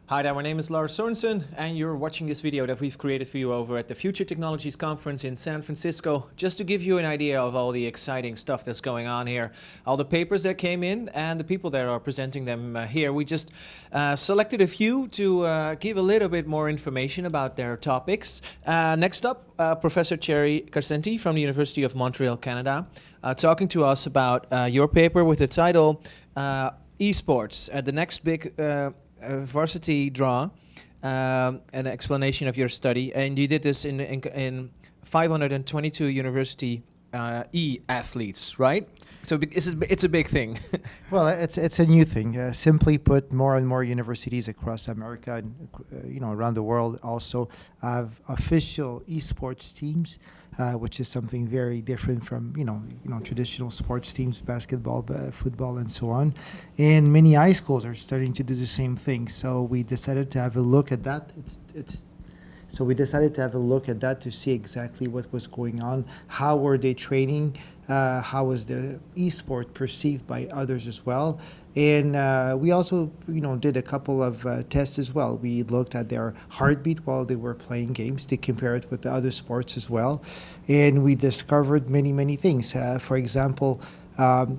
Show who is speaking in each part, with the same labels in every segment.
Speaker 1: Hi there, my name is Lars Sorensen, and you're watching this video that we've created for you over at the Future Technologies Conference in San Francisco, just to give you an idea of all the exciting stuff that's going on here, all the papers that came in, and the people that are presenting them here. We just selected a few to give a little bit more information about their topics. Next up, Professor Thierry Karsenti from the University of Montreal, Canada, talking to us about your paper with the title Esports, the next big Varsity draw, an explanation of your study, and you did this in 522 university e-athletes, right? So it's a big thing.
Speaker 2: Well, it's a new thing. Simply put, more and more universities across America and around the world also have official esports teams, which is something very different from traditional sports teams, basketball, football, and so on. And many high schools are starting to do the same thing. So we decided to have a look at that. So we decided to have a look at that to see exactly what was going on, how were they training, how was the esport perceived by others as well. And we also, did a couple of tests as well. We looked at their heartbeat while they were playing games to compare it with the other sports as well. And we discovered many, many things. For example,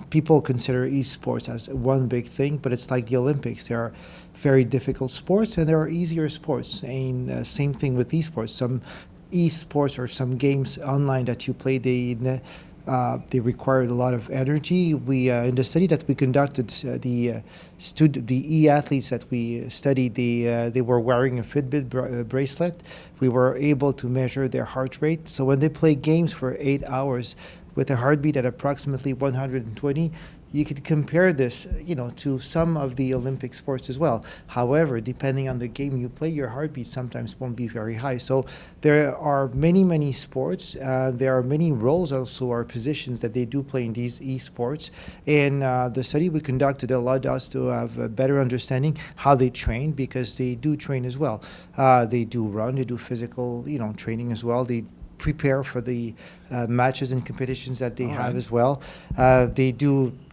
Speaker 2: people consider esports as one big thing, but it's like the Olympics. There are very difficult sports and there are easier sports. And same thing with esports. Some esports or some games online that you play, they required a lot of energy. We in the study that we conducted, the e-athletes that we studied, they were wearing a Fitbit bracelet. We were able to measure their heart rate. So when they play games for 8 hours with a heartbeat at approximately 120, you could compare this, to some of the Olympic sports as well. However, depending on the game you play, your heartbeat sometimes won't be very high. So there are many, many sports. There are many roles also, or positions that they do play in these esports. And the study we conducted allowed us to have a better understanding how they train, because they do train as well. They do run, they do physical, training as well. They prepare for the matches and competitions that they have as well.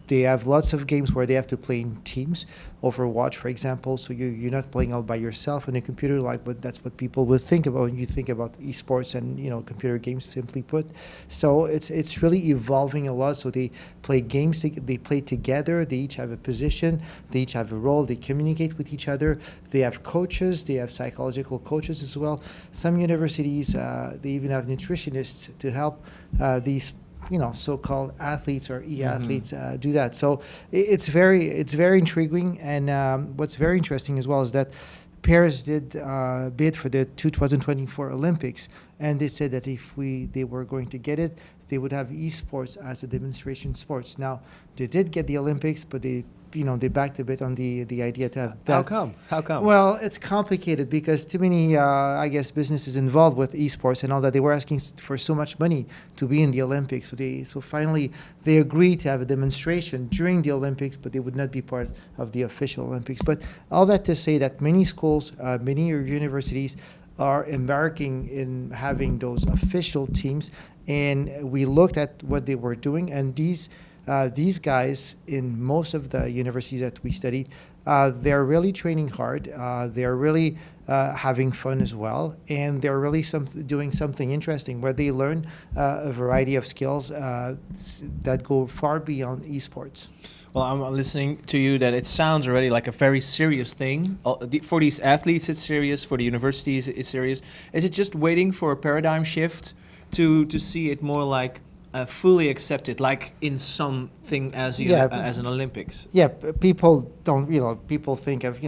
Speaker 2: They have lots of games where they have to play in teams. Overwatch, for example, so you're not playing all by yourself on a computer, but that's what people would think about when you think about esports and computer games, simply put. So it's really evolving a lot. So they play games, they play together. They each have a position, they each have a role. They communicate with each other. They have coaches. They have psychological coaches as well. Some universities they even have nutritionists to help these so-called athletes or e-athletes do that. So it's very intriguing. And what's very interesting as well is that Paris did bid for the 2024 Olympics, and they said that if they were going to get it, they would have esports as a demonstration sports. Now, they did get the Olympics, but they backed a bit on the idea to have that.
Speaker 1: How come?
Speaker 2: Well, it's complicated because too many, businesses involved with esports and all that. They were asking for so much money to be in the Olympics. So finally, they agreed to have a demonstration during the Olympics, but they would not be part of the official Olympics. But all that to say that many schools, many universities are embarking in having those official teams. And we looked at what they were doing, and these guys in most of the universities that we studied, they're really training hard. They're really having fun as well, and they're really doing something interesting where they learn a variety of skills that go far beyond esports.
Speaker 1: Well, I'm listening to you that it sounds already like a very serious thing. For these athletes, it's serious. For the universities, it's serious. Is it just waiting for a paradigm shift to see it more like fully accepted, like in something as an Olympics?
Speaker 2: Yeah, people don't. People think of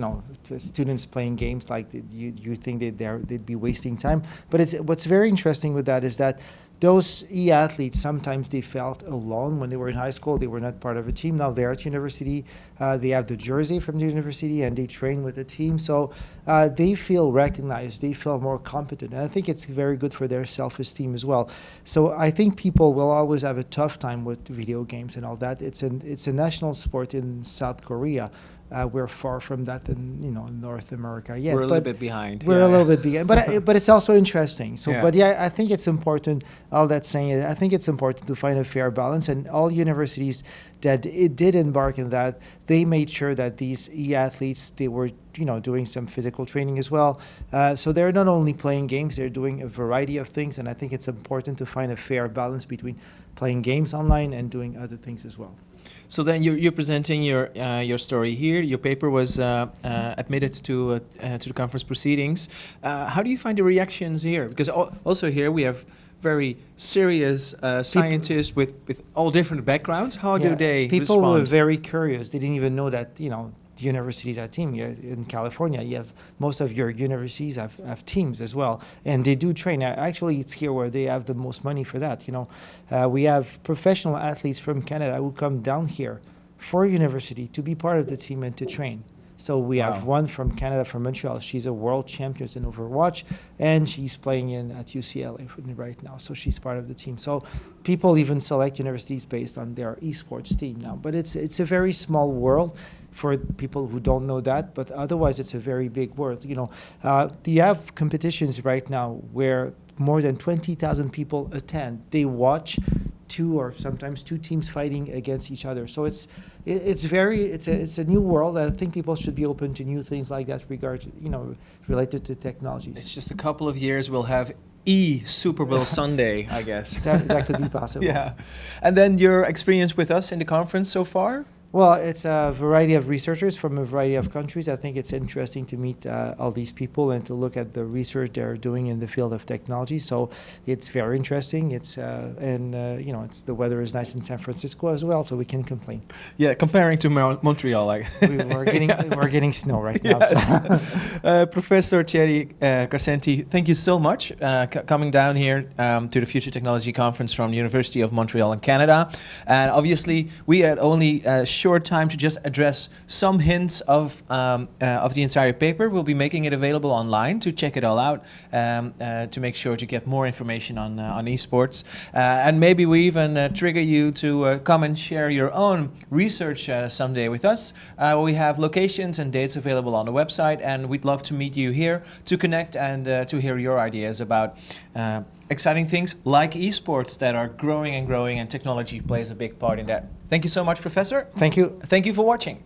Speaker 2: students playing games like you think they'd be wasting time. But what's very interesting with that is that those e-athletes, sometimes they felt alone when they were in high school. They were not part of a team. Now they're at university. They have the jersey from the university and they train with the team. So they feel recognized. They feel more competent. And I think it's very good for their self-esteem as well. So I think people will always have a tough time with video games and all that. It's a national sport in South Korea. We're far from that in North America yet.
Speaker 1: We're a little bit behind.
Speaker 2: We're a little bit behind, but it's also interesting. So,
Speaker 1: Yeah.
Speaker 2: I think it's important. All that saying is, I think it's important to find a fair balance, and all universities that it did embark in that, they made sure that these athletes, they were doing some physical training as well. So they're not only playing games, they're doing a variety of things, and I think it's important to find a fair balance between playing games online and doing other things as well.
Speaker 1: So then you're presenting your story here. Your paper was admitted to the conference proceedings. How do you find the reactions here? Because also here we have very serious scientists with all different backgrounds. How do they
Speaker 2: People
Speaker 1: respond?
Speaker 2: were very curious. They didn't even know that the universities have team. In California, you have most of your universities have teams as well, and they do train. Actually, it's here where they have the most money for that. We have professional athletes from Canada who come down here for university to be part of the team and to train. So we have one from Canada, from Montreal. She's a world champion in Overwatch, and she's playing at UCLA right now. So she's part of the team. So people even select universities based on their esports team now. But it's a very small world for people who don't know that. But otherwise, it's a very big world. You have competitions right now where more than 20,000 people attend. They watch two or sometimes two teams fighting against each other. So it's a new world. I think people should be open to new things like that related to technologies.
Speaker 1: It's just a couple of years we'll have Super Bowl Sunday, I guess.
Speaker 2: That could be possible.
Speaker 1: Yeah. And then your experience with us in the conference so far?
Speaker 2: Well, it's a variety of researchers from a variety of countries. I think it's interesting to meet all these people and to look at the research they're doing in the field of technology. So it's very interesting. It's the weather is nice in San Francisco as well, so we can complain.
Speaker 1: Yeah, comparing to Montreal, like
Speaker 2: we're getting snow right now.
Speaker 1: Yes. So. Professor Thierry Karsenti, thank you so much coming down here to the Future Technology Conference from the University of Montreal in Canada. And obviously, we had only short time to just address some hints of the entire paper. We'll be making it available online to check it all out, to make sure to get more information on esports. And maybe we even trigger you to come and share your own research someday with us. We have locations and dates available on the website, and we'd love to meet you here to connect and to hear your ideas about exciting things like esports that are growing and growing, and technology plays a big part in that. Thank you so much, Professor.
Speaker 2: Thank you.
Speaker 1: Thank you for watching.